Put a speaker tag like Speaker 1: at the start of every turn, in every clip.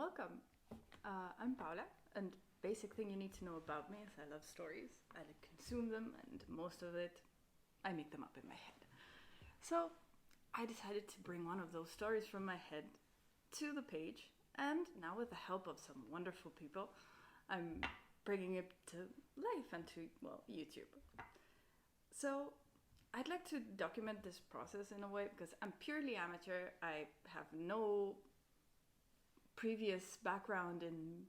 Speaker 1: Welcome. I'm Paula, and basic thing you need to know about me is I love stories. I like consume them, and most of it, I make them up in my head. So I decided to bring one of those stories from my head to the page, and now with the help of some wonderful people, I'm bringing it to life and to, well, YouTube. So I'd like to document this process in a way because I'm purely amateur. I have no previous background in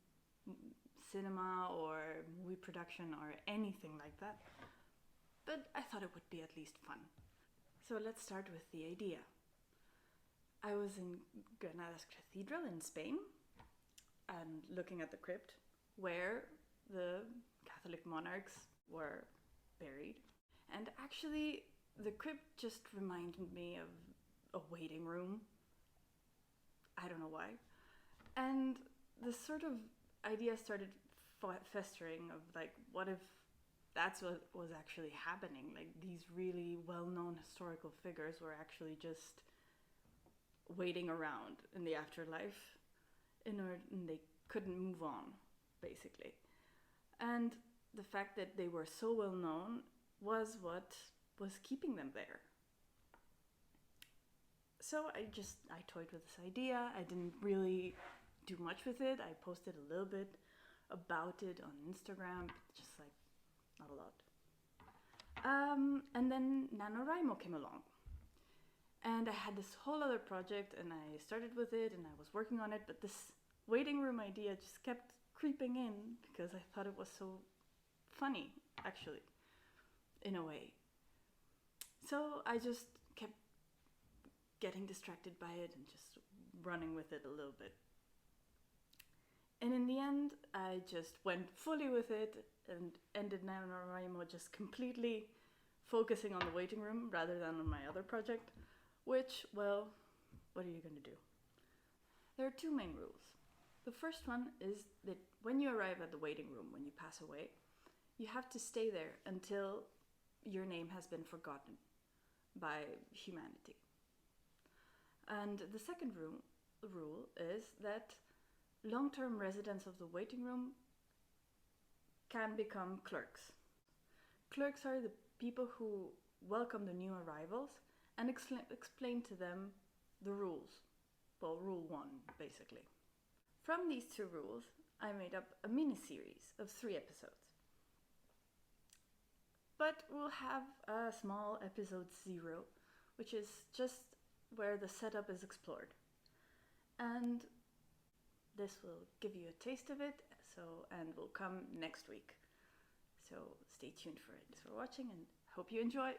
Speaker 1: cinema or movie production or anything like that, but I thought it would be at least fun. So let's start with the idea. I was in Granadas Cathedral in Spain and looking at the crypt where the Catholic monarchs were buried. And actually, the crypt just reminded me of a waiting room. I don't know why. And this sort of idea started festering of like, what if that's what was actually happening? Like these really well-known historical figures were actually just waiting around in the afterlife and they couldn't move on, basically. And the fact that they were so well known was what was keeping them there. So I toyed with this idea. I didn't really do much with it. I posted a little bit about it on Instagram, just like not a lot. And then NaNoWriMo came along. And I had this whole other project and I started with it and I was working on it, but this waiting room idea just kept creeping in because I thought it was so funny, actually, in a way. So I just kept getting distracted by it and just running with it a little bit. And in the end, I just went fully with it and ended NaNoWriMo just completely focusing on the waiting room rather than on my other project, which, well, what are you going to do? There are two main rules. The first one is that when you arrive at the waiting room, when you pass away, you have to stay there until your name has been forgotten by humanity. And the second rule is that long-term residents of the waiting room can become clerks. Clerks are the people who welcome the new arrivals and explain to them the rules. Well, rule 1, basically. From these two rules, I made up a mini-series of 3 episodes. But we'll have a small episode 0, which is just where the setup is explored. And this will give you a taste of it, and will come next week. So stay tuned for it. Thanks for watching and hope you enjoy.